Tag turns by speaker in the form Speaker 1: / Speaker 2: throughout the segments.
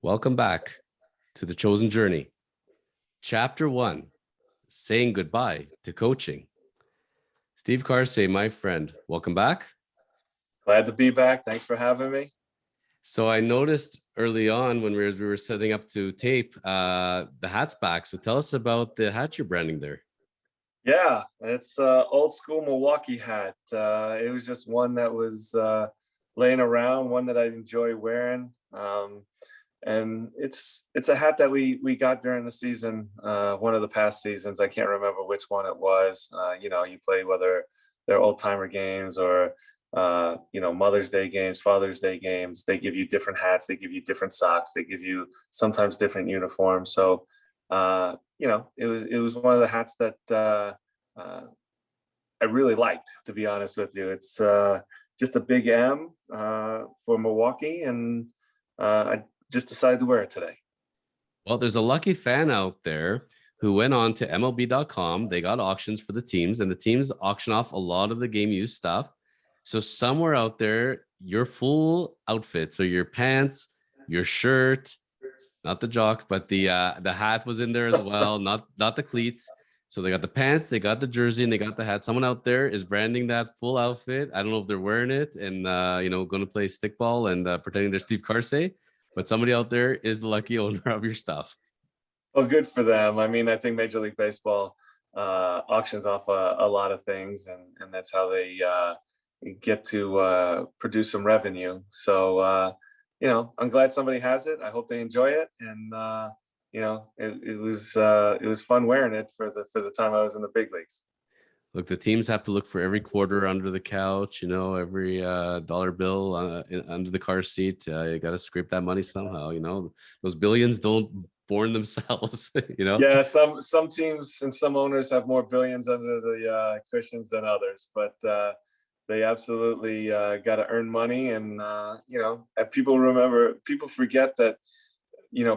Speaker 1: Welcome back to The Chosen Journey. Chapter 1, Saying Goodbye to Coaching. Steve Karsay, my friend, welcome back.
Speaker 2: Glad to be back. Thanks for having me.
Speaker 1: So I noticed early on when we were setting up to tape, the hat's back. So tell us about the hat you're branding there.
Speaker 2: Yeah, it's old school Milwaukee hat. It was just one that was laying around, one that I enjoy wearing. And it's a hat that we got during the season, one of the past seasons. I can't remember which one it was. You play whether they're old timer games or Mother's Day games, Father's Day games. They give you different hats, they give you different socks, they give you sometimes different uniforms. So it was one of the hats that I really liked, to be honest with you. It's just a big M for Milwaukee, and I just decided to wear it today.
Speaker 1: Well, there's a lucky fan out there who went on to MLB.com. They got auctions for the teams, and the teams auction off a lot of the game used stuff. So somewhere out there, your full outfit, so your pants, your shirt, not the jock, but the hat was in there as well, not the cleats. So they got the pants, they got the jersey, and they got the hat. Someone out there is branding that full outfit. I don't know if they're wearing it and going to play stickball and pretending they're Steve Karsay, but somebody out there is the lucky owner of your stuff.
Speaker 2: Well, good for them. I mean, I think Major League Baseball auctions off a lot of things, and that's how they get to produce some revenue. So I'm glad somebody has it. I hope they enjoy it, and it was fun wearing it for the time I was in the big leagues.
Speaker 1: Look, the teams have to look for every quarter under the couch, every dollar bill under the car seat. You got to scrape that money somehow. Those billions don't born themselves.
Speaker 2: Yeah, some teams and some owners have more billions under the cushions than others, but they absolutely got to earn money. And people forget that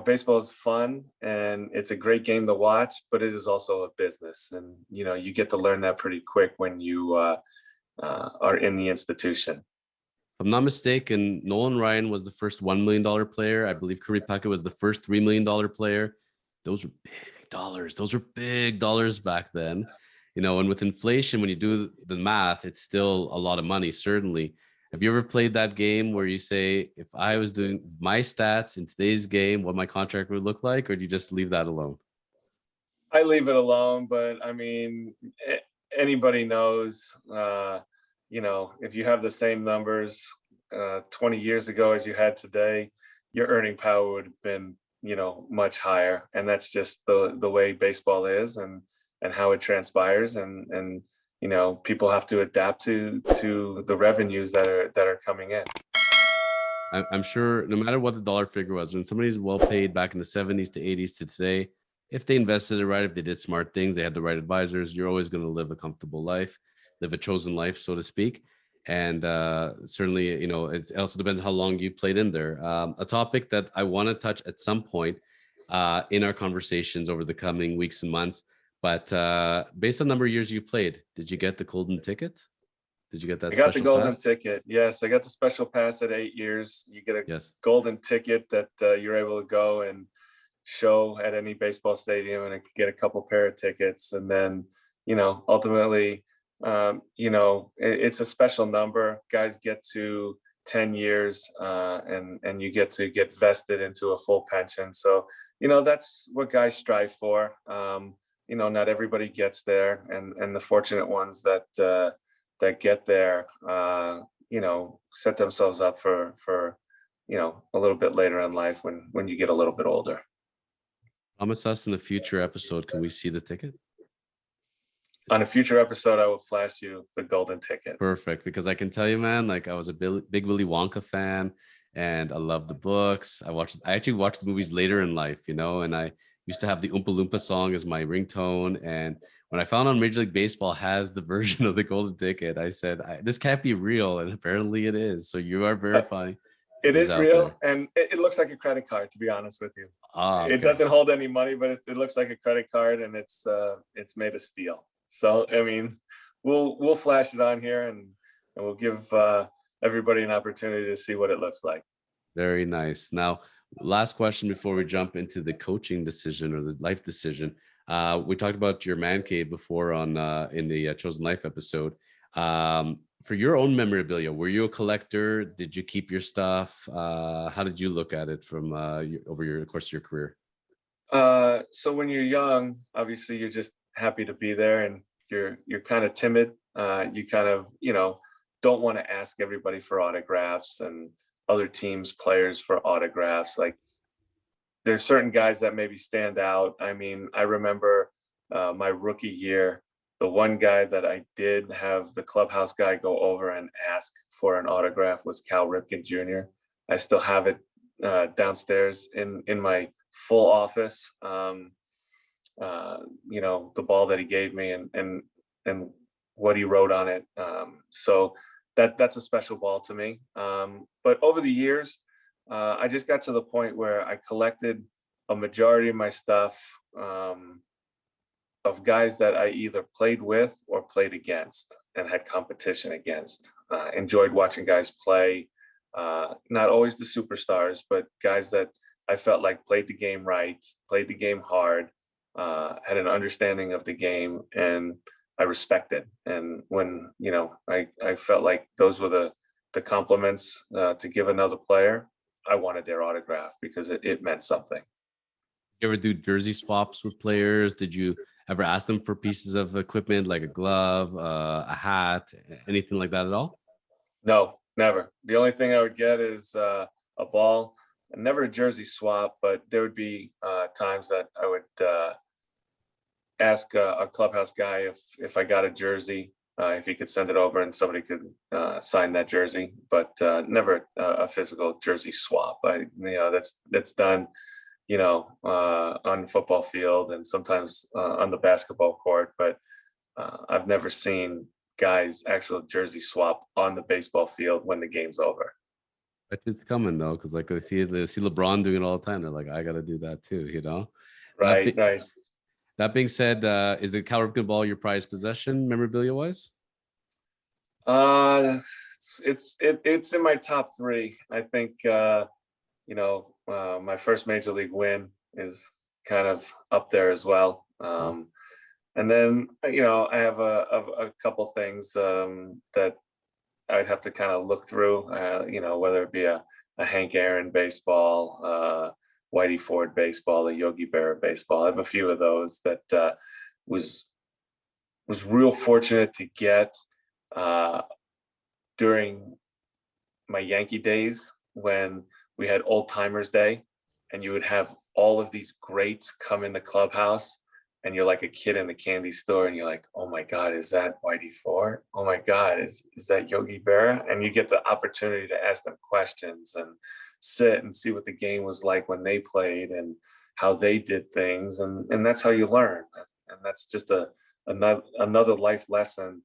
Speaker 2: baseball is fun and it's a great game to watch, but it is also a business, and you get to learn that pretty quick when you are in the institution.
Speaker 1: If I'm not mistaken, Nolan Ryan was the first $1 million player. I believe Kirby Puckett was the first $3 million player. Those were big dollars. Those were big dollars back then. And with inflation, when you do the math, it's still a lot of money, certainly. Have you ever played that game where you say, if I was doing my stats in today's game, what my contract would look like, or do you just leave that alone?
Speaker 2: I leave it alone, but I mean, anybody knows, if you have the same numbers 20 years ago as you had today, your earning power would have been, much higher. And that's just the way baseball is and how it transpires. And people have to adapt to the revenues that are coming in.
Speaker 1: I'm sure no matter what the dollar figure was, when somebody's well paid back in the 70s to 80s to today, if they invested it right, if they did smart things, they had the right advisors, you're always going to live a comfortable life, live a chosen life, so to speak. And certainly, it also depends how long you played in there. A topic that I want to touch at some point in our conversations over the coming weeks and months. But based on the number of years you played, did you get the golden ticket? Did you get that?
Speaker 2: I got the golden ticket. Yes, I got the special pass at 8 years. You get a golden ticket that you're able to go and show at any baseball stadium, and I could get a couple pair of tickets. And then, ultimately, it's a special number. Guys get to 10 years and you get to get vested into a full pension. So, that's what guys strive for. Not everybody gets there, and the fortunate ones that get there, set themselves up for a little bit later in life when you get a little bit older.
Speaker 1: Promise us in a future episode, can we see the ticket?
Speaker 2: On a future episode, I will flash you the golden ticket.
Speaker 1: Perfect, because I can tell you, man, like I was a big Willy Wonka fan, and I love the books. I actually watched the movies later in life, and I used to have the Oompa Loompa song as my ringtone. And when I found out Major League Baseball has the version of the golden ticket, I said, this can't be real, and apparently it is. So you are verifying.
Speaker 2: It is real, and it looks like a credit card, to be honest with you.
Speaker 1: Okay.
Speaker 2: It doesn't hold any money, but it looks like a credit card, and it's made of steel. So I mean, we'll flash it on here, and we'll give everybody an opportunity to see what it looks like.
Speaker 1: Very nice. Now, Last question before we jump into the coaching decision or the life decision. We talked about your man cave before on in the Chosen Life episode. For your own memorabilia, were you a collector? Did you keep your stuff? How did you look at it from over your course of your career?
Speaker 2: So when you're young, obviously you're just happy to be there, and you're kind of timid. You kind of, don't want to ask everybody for autographs and other teams, players for autographs. Like, there's certain guys that maybe stand out. I mean, I remember my rookie year, the one guy that I did have the clubhouse guy go over and ask for an autograph was Cal Ripken Jr. I still have it downstairs in my full office. The ball that he gave me and what he wrote on it. So that's a special ball to me. But over the years, I just got to the point where I collected a majority of my stuff of guys that I either played with or played against and had competition against. Enjoyed watching guys play, not always the superstars, but guys that I felt like played the game right, played the game hard, had an understanding of the game, and I respected. And when, I felt like those were the compliments to give another player, I wanted their autograph because it meant something.
Speaker 1: You ever do jersey swaps with players? Did you ever ask them for pieces of equipment like a glove, a hat, anything like that at all?
Speaker 2: No, never. The only thing I would get is a ball. Never a jersey swap, but there would be times that I would ask a clubhouse guy if I got a jersey, if he could send it over and somebody could sign that jersey, but never a physical jersey swap. That's done, on the football field and sometimes on the basketball court, but I've never seen guys actual jersey swap on the baseball field when the game's over.
Speaker 1: But it's coming though, because like they see LeBron doing it all the time. They're like, I got to do that too,
Speaker 2: Right.
Speaker 1: That being said, is the Cal Ripken ball your prized possession, memorabilia wise?
Speaker 2: It's in my top three. I think my first major league win is kind of up there as well. And then I have a couple things that I'd have to kind of look through. Whether it be a Hank Aaron baseball, Whitey Ford baseball, a Yogi Berra baseball. I have a few of those that was real fortunate to get during my Yankee days when we had Old Timers Day, and you would have all of these greats come in the clubhouse, and you're like a kid in the candy store, and you're like, oh my God, is that Whitey Ford? Oh my God, is that Yogi Berra? And you get the opportunity to ask them questions and sit and see what the game was like when they played and how they did things. And that's how you learn. And that's just another life lesson,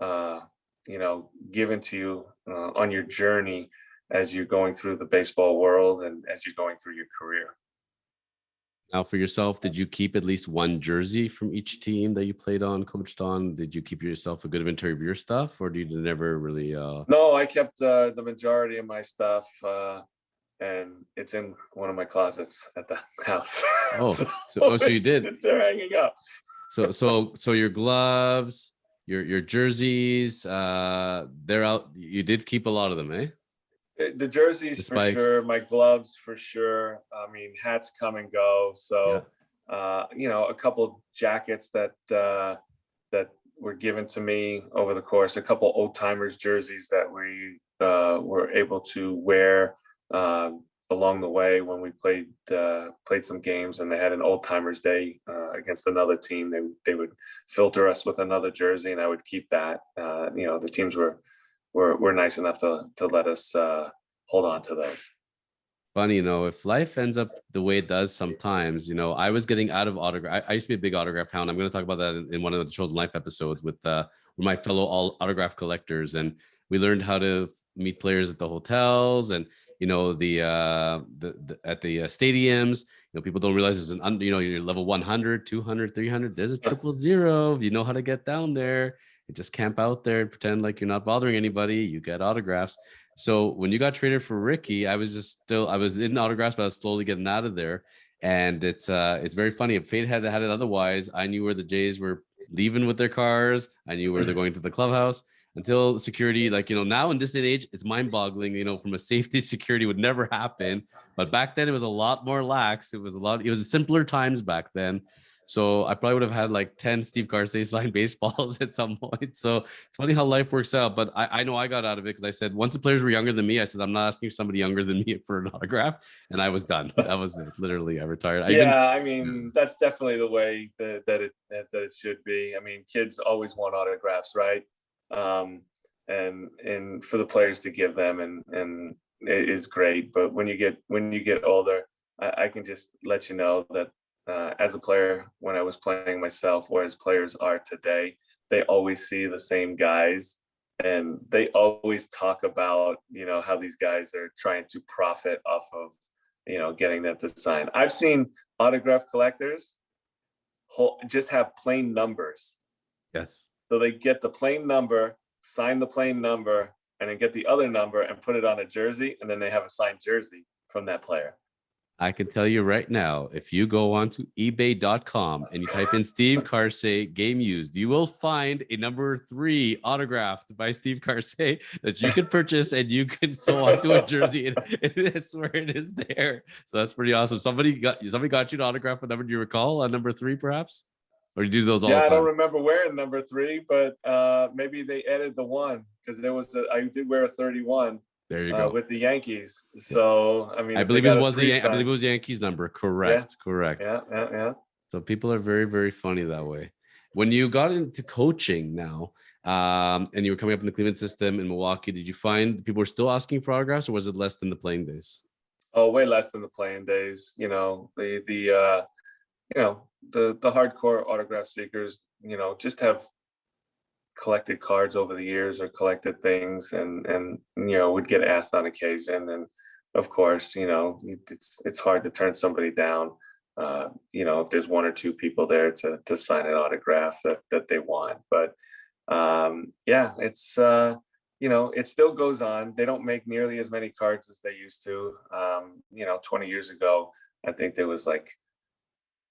Speaker 2: given to you on your journey as you're going through the baseball world and as you're going through your career.
Speaker 1: Now, for yourself, did you keep at least one jersey from each team that you played on, coached on? Did you keep yourself a good inventory of your stuff, or did you never really?
Speaker 2: No, I kept the majority of my stuff, and it's in one of my closets at the house.
Speaker 1: So you did.
Speaker 2: It's there hanging up.
Speaker 1: So your gloves, your jerseys, they're out. You did keep a lot of them, eh?
Speaker 2: The jerseys for sure, my gloves for sure. I mean, hats come and go. So, a couple jackets that were given to me over the course, a couple old timers jerseys that we were able to wear along the way when we played some games, and they had an old timers day against another team. They would filter us with another jersey, and I would keep that. The teams were nice enough to let us hold on to those.
Speaker 1: Funny, if life ends up the way it does sometimes, I was getting out of autograph. I used to be a big autograph hound. I'm going to talk about that in one of the Chosen Life episodes with my fellow autograph collectors. And we learned how to meet players at the hotels and, the at the stadiums. People don't realize there's you're level 100, 200, 300. There's a 000. You know how to get down there. You just camp out there and pretend like you're not bothering anybody. You get autographs. So when you got traded for Ricky, I was in autographs, but I was slowly getting out of there. And it's very funny. If fate had it otherwise, I knew where the Jays were leaving with their cars. I knew where they're going to the clubhouse until security, now in this day and age, it's mind boggling, from a safety security would never happen. But back then it was a lot more lax. It was simpler times back then. So I probably would have had like 10 Steve Karsay signed baseballs at some point. So it's funny how life works out. But I know I got out of it because I said, once the players were younger than me, I said, I'm not asking somebody younger than me for an autograph. And I was done. That was it. Literally, I retired.
Speaker 2: That's definitely the way that it should be. I mean, kids always want autographs, right? And for the players to give them, and it is great. But when you get older, I can just let you know that as a player, when I was playing myself, or as players are today, they always see the same guys, and they always talk about, how these guys are trying to profit off of, getting them to sign. I've seen autograph collectors just have plain numbers.
Speaker 1: Yes.
Speaker 2: So they get the plain number, sign the plain number, and then get the other number and put it on a jersey, and then they have a signed jersey from that player.
Speaker 1: I can tell you right now, if you go onto ebay.com and you type in Steve Karsay game used, you will find a number 3 autographed by Steve Karsay that you can purchase, and you can sew onto a jersey. And I swear it is there. So that's pretty awesome. Somebody got you to autograph a number. Do you recall a number 3 perhaps? Or you do those all the time?
Speaker 2: I don't remember wearing number 3, but maybe they added the 1, because I did wear a 31.
Speaker 1: There you go.
Speaker 2: With the Yankees. So I mean,
Speaker 1: I believe it was Yankees number. Correct.
Speaker 2: Yeah.
Speaker 1: Correct.
Speaker 2: Yeah.
Speaker 1: So people are very, very funny that way. When you got into coaching now, and you were coming up in the Cleveland system in Milwaukee, did you find people were still asking for autographs, or was it less than the playing days?
Speaker 2: Oh, way less than the playing days. The hardcore autograph seekers, just have collected cards over the years, or collected things, and would get asked on occasion. And of course, it's hard to turn somebody down, if there's 1 or 2 people there to sign an autograph that they want. But it's it still goes on. They don't make nearly as many cards as they used to. 20 years ago, I think there was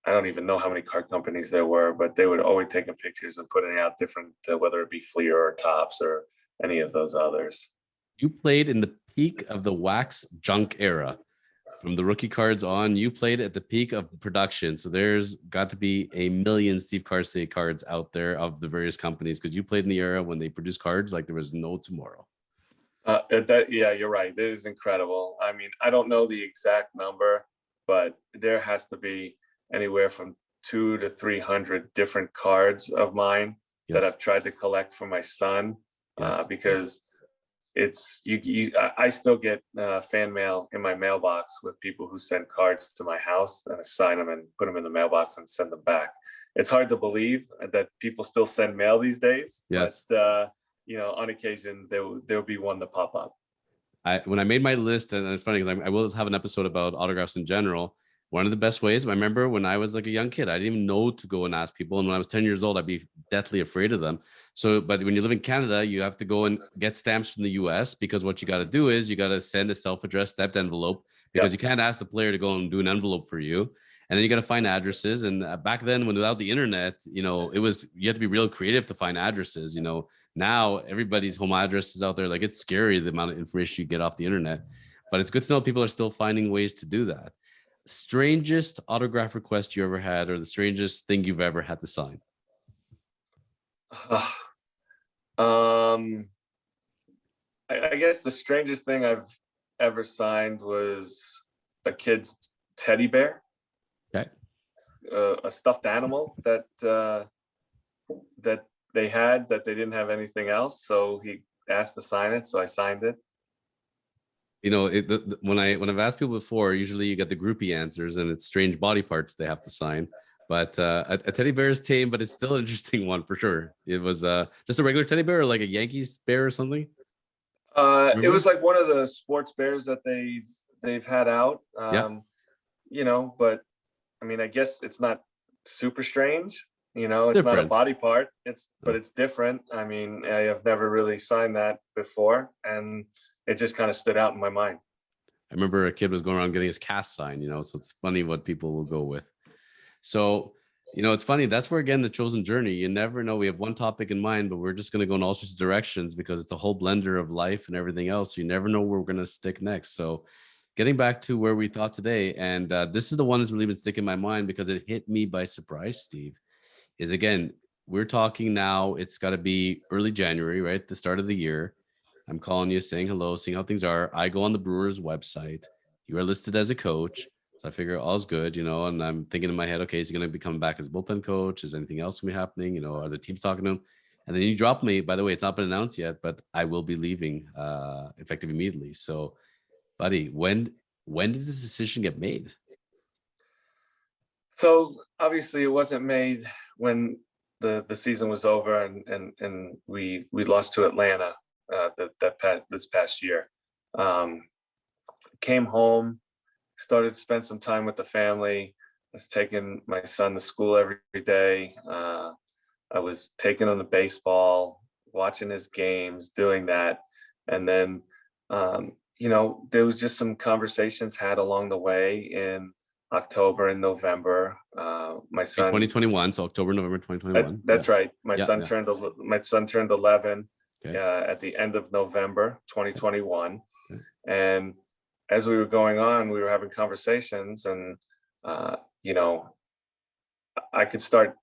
Speaker 2: I don't even know how many card companies there were, but they would always taking pictures and putting out different, whether it be Fleer or Topps or any of those others.
Speaker 1: You played in the peak of the wax junk era. From the rookie cards on, you played at the peak of production. So there's got to be a million Steve Karsay cards out there of the various companies, because you played in the era when they produced cards like there was no tomorrow.
Speaker 2: You're right. It is incredible. I mean, I don't know the exact number, but there has to be anywhere from 200 to 300 different cards of mine that I've tried to collect for my son, because it's I still get fan mail in my mailbox with people who send cards to my house, and I sign them and put them in the mailbox and send them back. It's hard to believe that people still send mail these days.
Speaker 1: Yes.
Speaker 2: But on occasion there'll be one to pop up.
Speaker 1: When I made my list, and it's funny because I will have an episode about autographs in general. One of the best ways, I remember when I was like a young kid, I didn't even know to go and ask people. And when I was 10 years old, I'd be deathly afraid of them. So, but when you live in Canada, you have to go and get stamps from the US, because what you got to do is you got to send a self-addressed stamped envelope, because you can't ask the player to go and do an envelope for you. And then you got to find addresses. And back then, when without the internet, you had to be real creative to find addresses. Now everybody's home address is out there. Like, it's scary the amount of information you get off the internet. But it's good to know people are still finding ways to do that. Strangest autograph request you ever had, or the strangest thing you've ever had to sign?
Speaker 2: I guess the strangest thing I've ever signed was a kid's teddy bear.
Speaker 1: Okay.
Speaker 2: A stuffed animal that they had, that they didn't have anything else, so he asked to sign it, so I signed it.
Speaker 1: When I've asked people before, usually you get the groupie answers, and it's strange body parts they have to sign. But a teddy bear is tame, but it's still an interesting one for sure. It was just a regular teddy bear, or like a Yankees bear or something.
Speaker 2: It was like one of the sports bears that they've had out. But I mean, I guess it's not super strange. It's different. Not a body part. But it's different. I mean, I have never really signed that before, and it just kind of stood out in my mind.
Speaker 1: I remember a kid was going around getting his cast sign, so it's funny what people will go with. So, it's funny. That's where, again, the chosen journey, you never know. We have one topic in mind, but we're just going to go in all sorts of directions because it's a whole blender of life and everything else. You never know where we're going to stick next. So getting back to where we thought today, and this is the one that's really been sticking in my mind because it hit me by surprise, Steve, is, again, we're talking now, it's got to be early January, right? The start of the year. I'm calling you, saying hello, seeing how things are. I go on the Brewers website. You are listed as a coach. So I figure all's good, and I'm thinking in my head, okay, is he going to be coming back as bullpen coach? Is anything else going to be happening? Are the teams talking to him? And then you drop me, by the way, it's not been announced yet, but I will be leaving effective immediately. So, buddy, when did this decision get made?
Speaker 2: So obviously it wasn't made when the season was over and we lost to Atlanta this past year. Came home, started to spend some time with the family. I was taking my son to school every day. I was taking him to baseball, watching his games, doing that. And then, there was just some conversations had along the way in October and November. My son,
Speaker 1: 2021, so October, November 2021.
Speaker 2: That's right. My son turned 11 at the end of November 2021.
Speaker 1: Okay.
Speaker 2: And as we were going on, we were having conversations, and I could start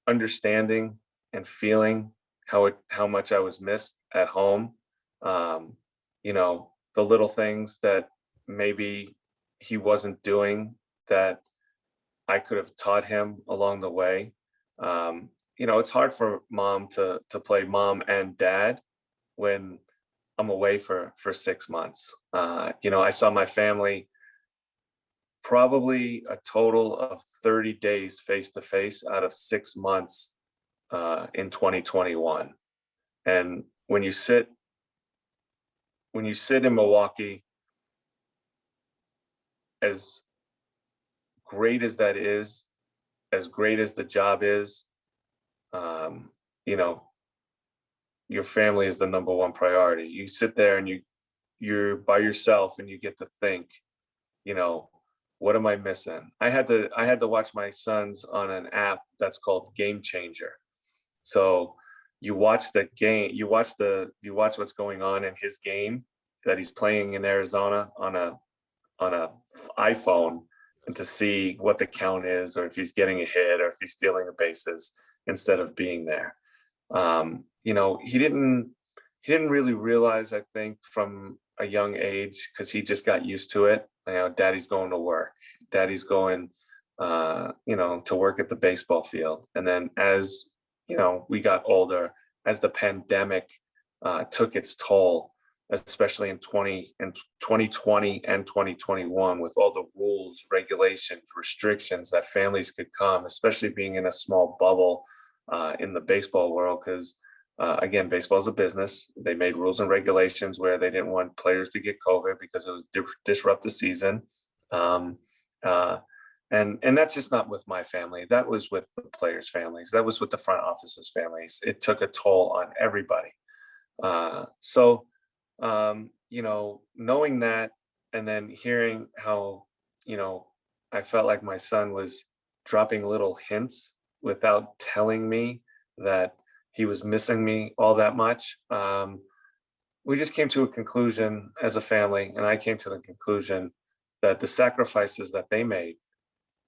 Speaker 2: understanding and feeling how much I was missed at home. The little things that maybe he wasn't doing that I could have taught him along the way. It's hard for mom to play mom and dad when I'm away for 6 months. I saw my family probably a total of 30 days face to face out of 6 months in 2021. And when you sit in Milwaukee, as great as that is, as great as the job is, your family is the number one priority. You sit there and you're by yourself and you get to think, what am I missing? I had to watch my sons on an app that's called Game Changer. So you watch the game, you watch what's going on in his game that he's playing in Arizona on a iPhone, and to see what the count is, or if he's getting a hit, or if he's stealing the bases instead of being there. He didn't really realize, I think, from a young age, because he just got used to it. Daddy's going to work, daddy's going to work at the baseball field. And then as we got older, as the pandemic took its toll, especially in 2020 and 2021, with all the rules, regulations, restrictions that families could come, especially being in a small bubble in the baseball world, because again, baseball is a business. They made rules and regulations where they didn't want players to get COVID because it would disrupt the season. And that's just not with my family. That was with the players' families. That was with the front office's families. It took a toll on everybody. Knowing that, and then hearing how, I felt like my son was dropping little hints without telling me that he was missing me all that much. We just came to a conclusion as a family, and I came to the conclusion that the sacrifices that they made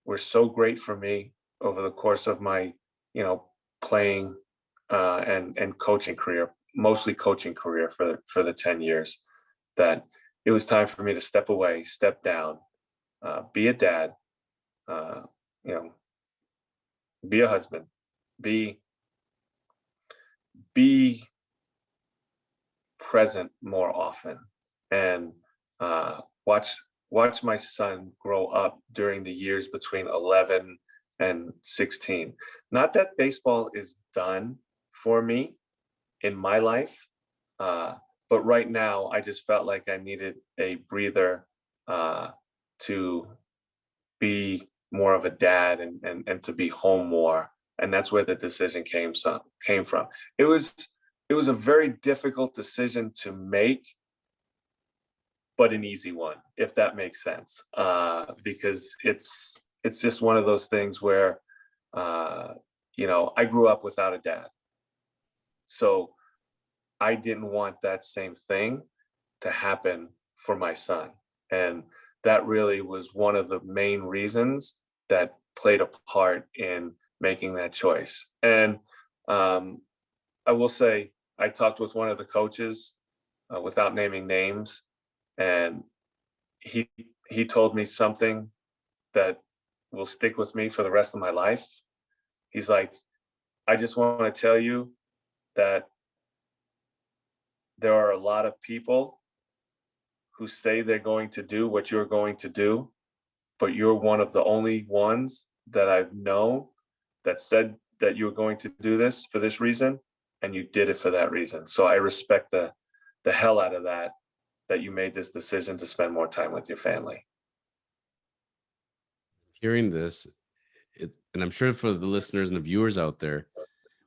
Speaker 2: were so great for me over the course of my, playing and coaching career, mostly coaching career for the 10 years, that it was time for me to step away, step down, be a dad, be a husband, be present more often, and watch my son grow up during the years between 11 and 16. Not that baseball is done for me in my life, but right now I just felt like I needed a breather to be more of a dad and to be home more. And that's where the decision came from. It was a very difficult decision to make, but an easy one, if that makes sense. Because it's just one of those things where, I grew up without a dad. So I didn't want that same thing to happen for my son. And that really was one of the main reasons that played a part in making that choice. And I will say, I talked with one of the coaches, without naming names, and he told me something that will stick with me for the rest of my life. He's like, I just want to tell you that there are a lot of people who say they're going to do what you're going to do, but you're one of the only ones that I've known that said that you were going to do this for this reason, and you did it for that reason. So I respect the hell out of that you made this decision to spend more time with your family.
Speaker 1: Hearing this, and I'm sure for the listeners and the viewers out there,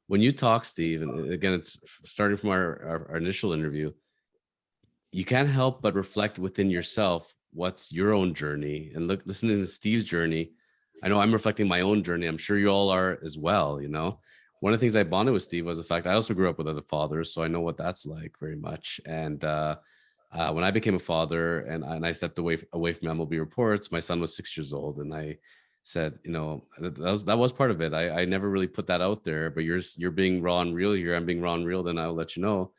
Speaker 1: when you talk, Steve, and again, it's starting from our initial interview, you can't help but reflect within yourself what's your own journey, and listening to Steve's journey. I know I'm reflecting my own journey. I'm sure you all are as well. One of the things I bonded with Steve was the fact I also grew up with other fathers, so I know what that's like very much. And when I became a father and I stepped away from MLB reports, my son was 6 years old, and I said, that was part of it. I never really put that out there, but you're being raw and real here. I'm being raw and real. Then I'll let you know.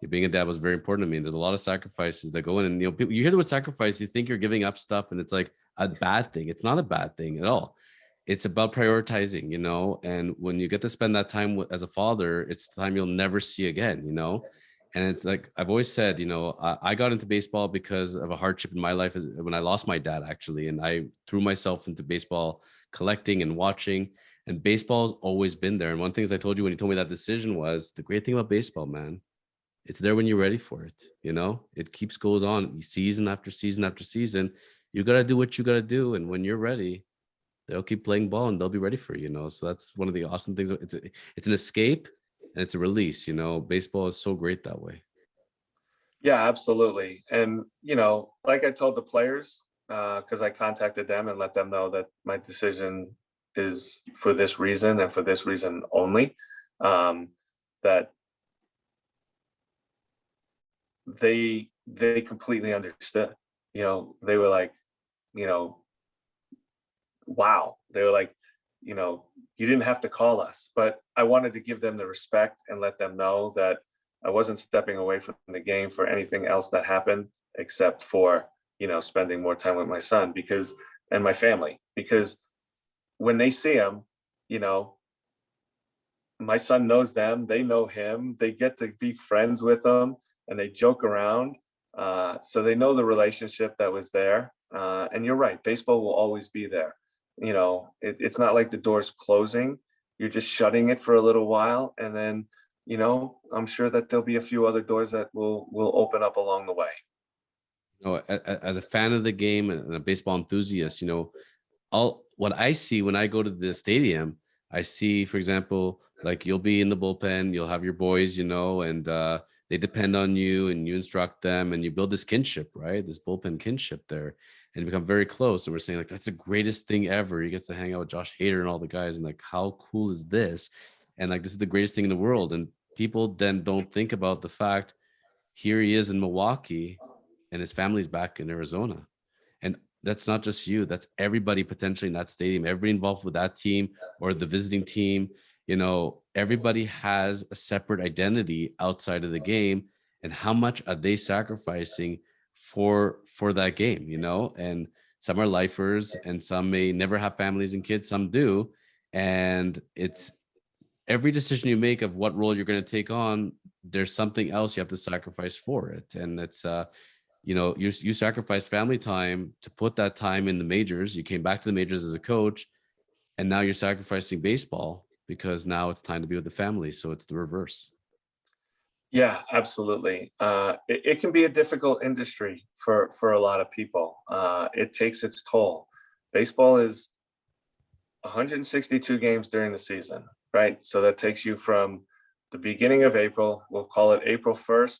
Speaker 1: Being a dad was very important to me. And there's a lot of sacrifices that go in, and people, you hear the word sacrifice, you think you're giving up stuff, and it's like a bad thing. It's not a bad thing at all. It's about prioritizing, and when you get to spend that time as a father, it's time you'll never see again, and it's like I've always said, I got into baseball because of a hardship in my life when I lost my dad, actually. And I threw myself into baseball collecting and watching, and baseball's always been there. And one of the things I told you when you told me that decision was the great thing about baseball, man. It's there when you're ready for it. It goes on season after season after season. You got to do what you got to do. And when you're ready, they'll keep playing ball and they'll be ready for you, So that's one of the awesome things. It's an escape and it's a release, Baseball is so great that way.
Speaker 2: Yeah, absolutely. And, like I told the players, because I contacted them and let them know that my decision is for this reason and for this reason only, that they completely understood. They were like, wow. They were like, you didn't have to call us, but I wanted to give them the respect and let them know that I wasn't stepping away from the game for anything else that happened, except for, spending more time with my son and my family, because when they see him, my son knows them, they know him, they get to be friends with them, and they joke around. So they know the relationship that was there. And you're right, baseball will always be there. It's not like the door's closing. You're just shutting it for a little while. And then, I'm sure that there'll be a few other doors that will open up along the way.
Speaker 1: As a fan of the game and a baseball enthusiast, what I see when I go to the stadium, I see, for example, like you'll be in the bullpen, you'll have your boys, and they depend on you and you instruct them and you build this kinship, right? This bullpen kinship there, and you become very close. And we're saying like, that's the greatest thing ever. You get to hang out with Josh Hader and all the guys, and like, how cool is this? And like, this is the greatest thing in the world. And people then don't think about the fact here he is in Milwaukee and his family's back in Arizona. And that's not just you, that's everybody potentially in that stadium, everybody involved with that team or the visiting team. Everybody has a separate identity outside of the game, and how much are they sacrificing for that game, and some are lifers and some may never have families and kids, some do. And it's every decision you make of what role you're going to take on, there's something else you have to sacrifice for it. And it's you sacrificed family time to put that time in the majors. You came back to the majors as a coach, and now you're sacrificing baseball because now it's time to be with the family. So it's the reverse.
Speaker 2: Yeah, absolutely. It can be a difficult industry for a lot of people. It takes its toll. Baseball is 162 games during the season, right? So that takes you from the beginning of April, we'll call it April 1st,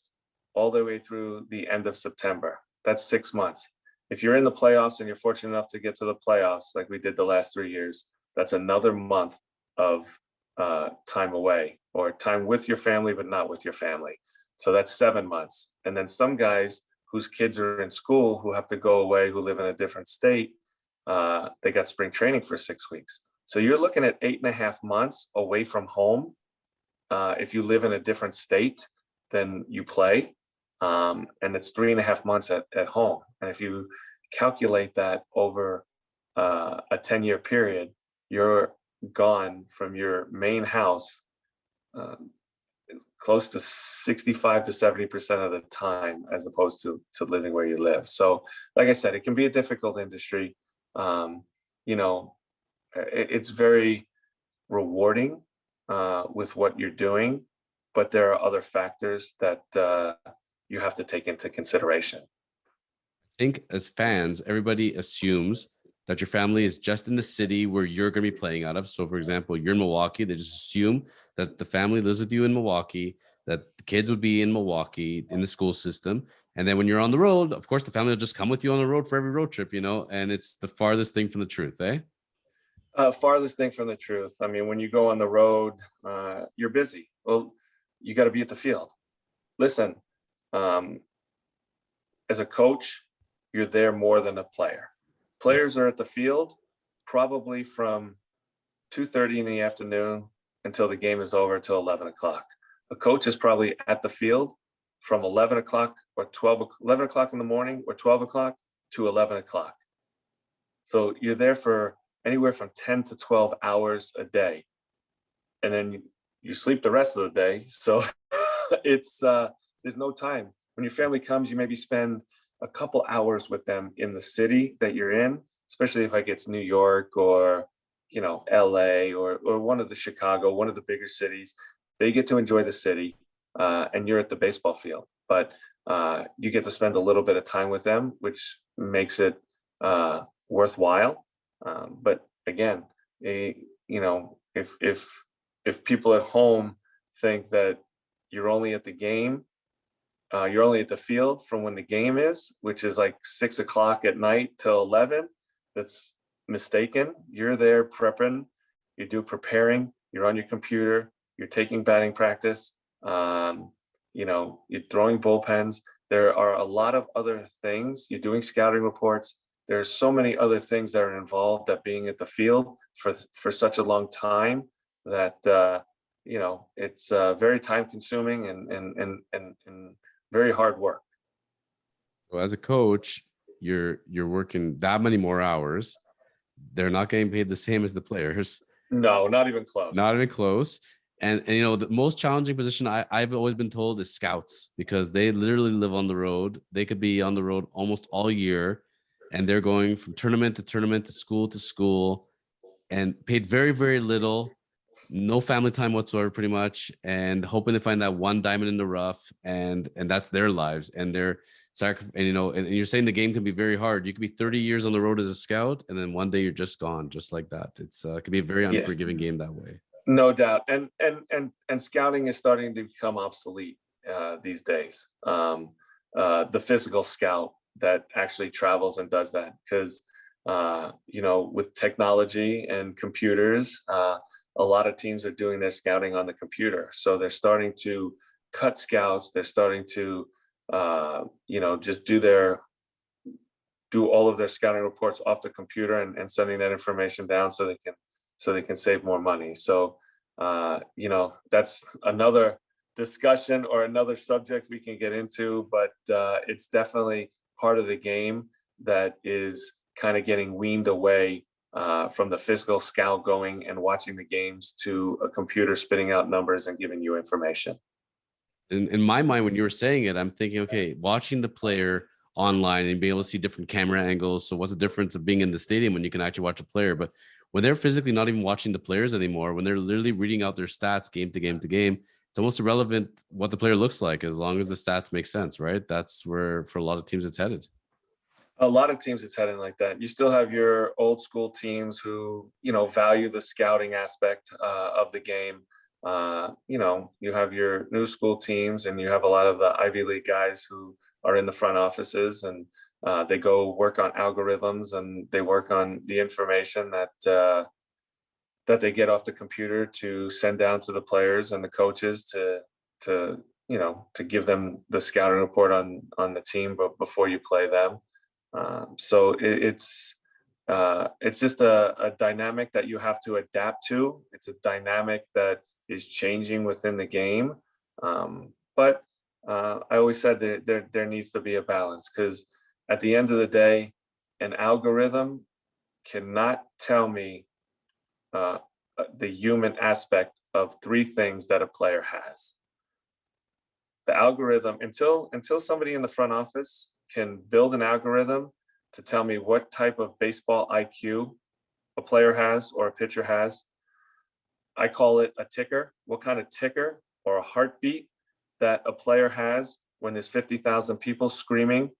Speaker 2: all the way through the end of September. that's 6 months. If you're in the playoffs and you're fortunate enough to get to the playoffs, like we did the last 3 years, that's another month of time away, or time with your family, but not with your family. So that's 7 months. And then some guys whose kids are in school, who have to go away, who live in a different state, they got spring training for 6 weeks. So you're looking at 8.5 months away from home. If you live in a different state than you play, and it's 3.5 months at home. And if you calculate that over a 10-year period, you're gone from your main house close to 65 to 70% of the time, as opposed to living where you live. So, like I said, it can be a difficult industry. You know, it's very rewarding with what you're doing, but there are other factors that you have to take into consideration.
Speaker 1: I think as fans, everybody assumes that your family is just in the city where you're going to be playing out of. So, for example, you're in Milwaukee. They just assume that the family lives with you in Milwaukee, that the kids would be in Milwaukee in the school system. And then when you're on the road, of course, the family will just come with you on the road for every road trip, you know, and it's the farthest thing from the truth, eh?
Speaker 2: Farthest thing from the truth. I mean, when you go on the road, you're busy. Well, you got to be at the field. Listen, as a coach, you're there more than a player. Players are at the field probably from 2:30 in the afternoon until the game is over, till 11 o'clock. A coach is probably at the field from 11 o'clock or 11 o'clock in the morning, or 12 o'clock to 11 o'clock. So you're there for anywhere from 10 to 12 hours a day. And then you sleep the rest of the day. So it's there's no time. When your family comes, you maybe spend a couple hours with them in the city that you're in, especially if I get to New York, or, you know, LA, or one of the Chicago, one of the bigger cities. They get to enjoy the city, and you're at the baseball field. But you get to spend a little bit of time with them, which makes it worthwhile. But again, you know, if people at home think that you're only at the game, you're only at the field from when the game is, which is like 6 o'clock at night till 11, that's mistaken. You're there prepping, preparing, you're on your computer, you're taking batting practice, you know, you're throwing bullpens. There are a lot of other things. You're doing scouting reports. There's so many other things that are involved at being at the field for such a long time, that you know, it's very time consuming and very hard work.
Speaker 1: So as a coach, you're working that many more hours. They're not getting paid the same as the players.
Speaker 2: No, not even close.
Speaker 1: Not even close. And you know, the most challenging position I've always been told is scouts, because they literally live on the road. They could be on the road almost all year, and they're going from tournament to tournament, to school, and paid very, very little, no family time whatsoever, pretty much, and hoping to find that one diamond in the rough, and that's their lives, and they're and you know, and you're saying the game can be very hard. You could be 30 years on the road as a scout, and then one day you're just gone, just like that. It's it could be a very unforgiving game that way.
Speaker 2: No doubt. And scouting is starting to become obsolete these days. The physical scout that actually travels and does that, because you know, with technology and computers, a lot of teams are doing their scouting on the computer. So they're starting to cut scouts. They're starting to you know, just do all of their scouting reports off the computer, and sending that information down so they can save more money. So you know, that's another discussion or another subject we can get into, but it's definitely part of the game that is kind of getting weaned away from the physical scout going and watching the games, to a computer spitting out numbers and giving you information.
Speaker 1: In my mind, when you were saying it, I'm thinking, okay, watching the player online and being able to see different camera angles. So what's the difference of being in the stadium when you can actually watch a player? But when they're physically not even watching the players anymore, when they're literally reading out their stats game to game to game, it's almost irrelevant what the player looks like, as long as the stats make sense, right? That's where, for a lot of teams, it's headed.
Speaker 2: A lot of teams, it's heading like that. You still have your old school teams who, you know, value the scouting aspect of the game. You know, you have your new school teams, and you have a lot of the Ivy League guys who are in the front offices, and they go work on algorithms, and they work on the information that they get off the computer to send down to the players and the coaches to give them the scouting report on the team, but before you play them. So it's just a dynamic that you have to adapt to. It's a dynamic that is changing within the game. But I always said that there needs to be a balance, because at the end of the day, an algorithm cannot tell me the human aspect of three things that a player has. The algorithm, until somebody in the front office can build an algorithm to tell me what type of baseball IQ a player has or a pitcher has, I call it a ticker. What kind of ticker or a heartbeat that a player has when there's 50,000 people screaming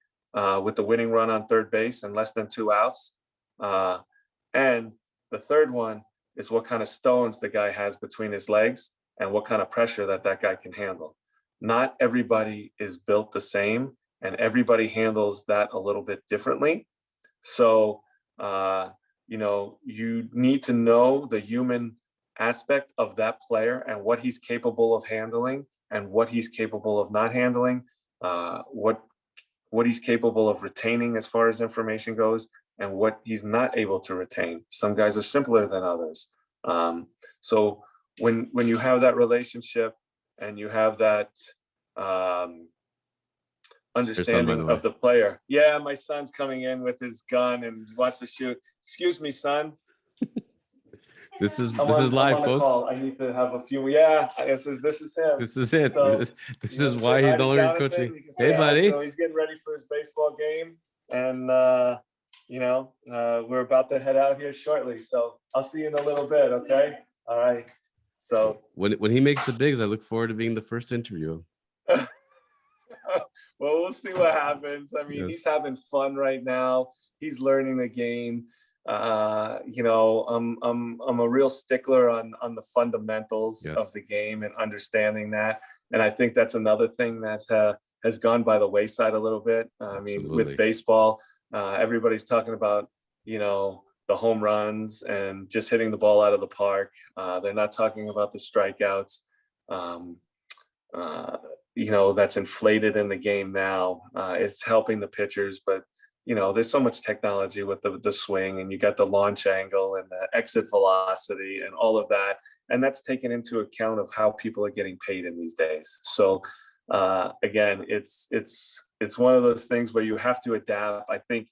Speaker 2: with the winning run on third base and less than 2 outs. And the third one is what kind of stones the guy has between his legs and what kind of pressure that guy can handle. Not everybody is built the same, and everybody handles that a little bit differently. So, you need to know the human aspect of that player and what he's capable of handling and what he's capable of not handling, what he's capable of retaining as far as information goes, and what he's not able to retain. Some guys are simpler than others. So when you have that relationship and you have that understanding of the player. Yeah, my son's coming in with his gun and wants to shoot. Excuse me, son.
Speaker 1: This is live, folks.
Speaker 2: Call. I need to have a few. Yeah, this is him.
Speaker 1: This is it. So, this is why he's no longer coaching. Hey, buddy.
Speaker 2: So he's getting ready for his baseball game, and we're about to head out here shortly. So I'll see you in a little bit. Okay. All right. So
Speaker 1: when he makes the bigs, I look forward to being the first interview.
Speaker 2: Well, we'll see what happens. I mean, yes. He's having fun right now. He's learning the game. I'm a real stickler on the fundamentals of the game and understanding that. And I think that's another thing that has gone by the wayside a little bit. I mean, with baseball, everybody's talking about, the home runs and just hitting the ball out of the park. They're not talking about the strikeouts. That's inflated in the game now. It's helping the pitchers, but there's so much technology with the swing, and you got the launch angle and the exit velocity and all of that, and that's taken into account of how people are getting paid in these days. So again, it's one of those things where you have to adapt. I think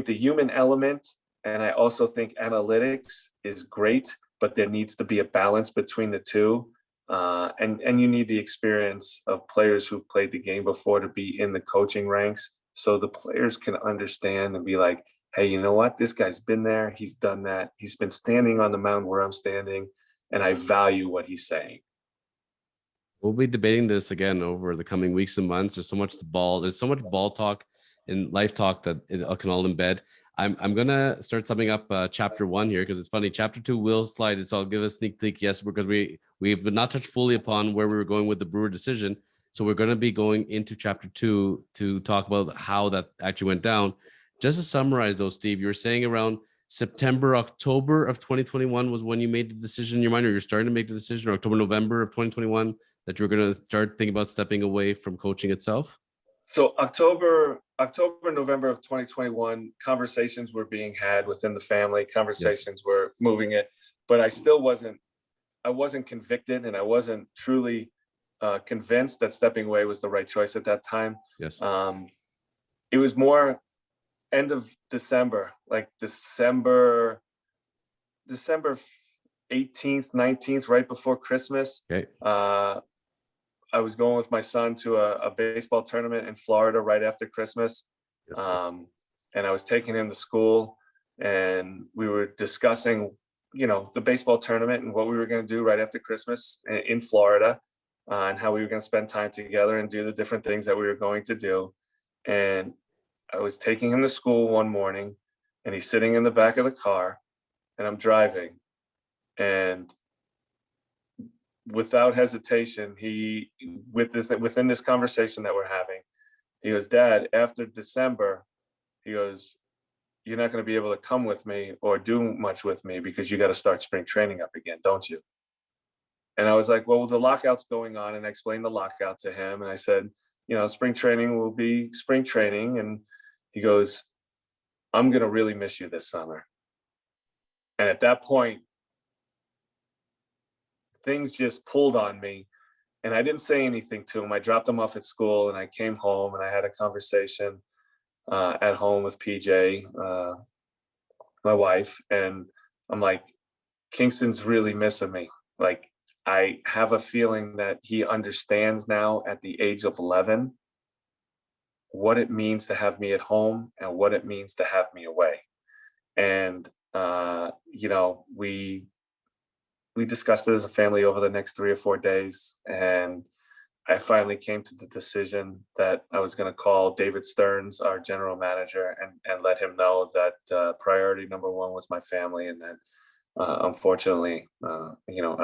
Speaker 2: the human element, and I also think analytics is great, but there needs to be a balance between the two. And you need the experience of players who've played the game before to be in the coaching ranks, so the players can understand and be like, hey, you know what? This guy's been there. He's done that. He's been standing on the mound where I'm standing, and I value what he's saying.
Speaker 1: We'll be debating this again over the coming weeks and months. There's so much ball talk and life talk that it can all embed. I'm gonna start summing up chapter 1 here, because it's funny. Chapter 2 will slide. So I'll give a sneak peek. Yes, because we've not touched fully upon where we were going with the Brewer decision. So we're going to be going into chapter 2 to talk about how that actually went down. Just to summarize, though, Steve, you were saying around September, October of 2021 was when you made the decision in your mind, or you're starting to make the decision, or October, November of 2021, that you're going to start thinking about stepping away from coaching itself?
Speaker 2: So October, November of 2021, conversations were being had within the family. Conversations were moving it, but I wasn't convicted, and I wasn't truly convinced that stepping away was the right choice at that time.
Speaker 1: Yes.
Speaker 2: It was more end of December, like December 18th, 19th, right before Christmas.
Speaker 1: Okay.
Speaker 2: I was going with my son to a baseball tournament in Florida right after Christmas.
Speaker 1: Yes.
Speaker 2: And I was taking him to school, and we were discussing, the baseball tournament and what we were going to do right after Christmas in Florida, and how we were going to spend time together and do the different things that we were going to do. And I was taking him to school one morning, and he's sitting in the back of the car, and I'm driving, and without hesitation, within this conversation that we're having, He goes, Dad, after December, he goes, you're not going to be able to come with me or do much with me because you got to start spring training up again, don't you? And I was like, well, the lockout's going on. And I explained the lockout to him. And I said, spring training will be spring training. And he goes, I'm going to really miss you this summer. And at that point, things just pulled on me. And I didn't say anything to him. I dropped him off at school and I came home and I had a conversation at home with PJ, my wife. And I'm like, Kingston's really missing me. Like, I have a feeling that he understands now at the age of 11 what it means to have me at home and what it means to have me away. And, we discussed it as a family over the next 3 or 4 days. And I finally came to the decision that I was going to call David Stearns, our general manager, and let him know that priority number one was my family. And then unfortunately, I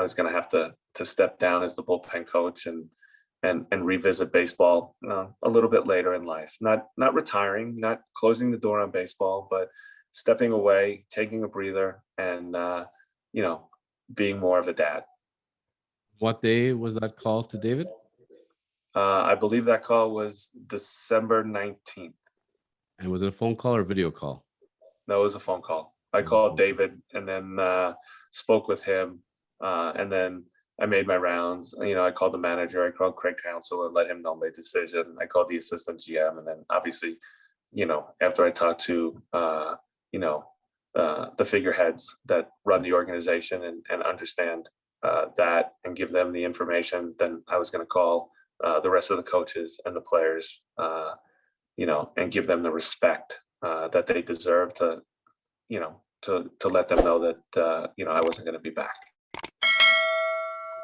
Speaker 2: was going to have to step down as the bullpen coach and revisit baseball a little bit later in life. Not retiring, not closing the door on baseball, but stepping away, taking a breather, and being more of a dad.
Speaker 1: What day was that call to David?
Speaker 2: I believe that call was December 19th.
Speaker 1: And was it a phone call or video call?
Speaker 2: No, it was a phone call. I called David and then spoke with him. And then I made my rounds. I called the manager. I called Craig Counsell and let him know my decision. I called the assistant GM. And then obviously, after I talked to, the figureheads that run the organization and understand that and give them the information, then I was going to call the rest of the coaches and the players, and give them the respect that they deserve to let them know that, I wasn't going to be back.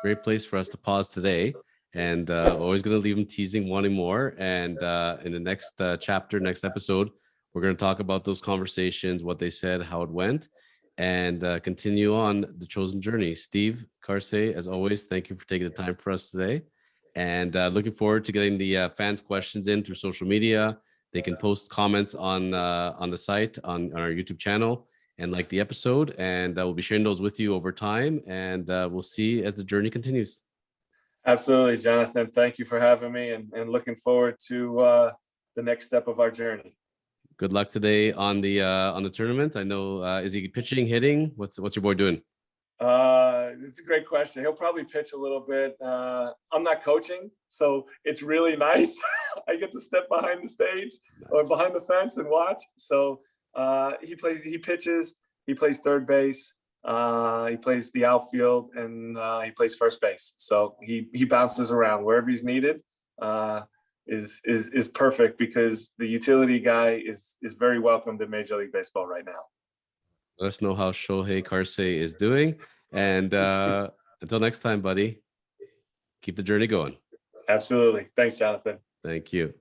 Speaker 1: Great place for us to pause today. And always going to leave them teasing, wanting more. And in the next chapter, next episode, we're going to talk about those conversations, what they said, how it went, and continue on the chosen journey. Steve Karsay, as always, thank you for taking the time for us today. And looking forward to getting the fans' questions in through social media. They can post comments on the site, on our YouTube channel, and like the episode. And we'll be sharing those with you over time. And we'll see as the journey continues.
Speaker 2: Absolutely, Jonathan. Thank you for having me, and looking forward to the next step of our journey.
Speaker 1: Good luck today on the tournament. I know, is he pitching, hitting? What's your boy doing?
Speaker 2: It's a great question. He'll probably pitch a little bit. I'm not coaching, so it's really nice. I get to step behind the stage or behind the fence and watch. So he pitches, he plays third base, he plays the outfield, and he plays first base. So he bounces around wherever he's needed. Is perfect because the utility guy is very welcomed in Major League Baseball right now.
Speaker 1: Let us know how Shohei Karsay is doing. And until next time, buddy, keep the journey going.
Speaker 2: Absolutely. Thanks, Jonathan.
Speaker 1: Thank you.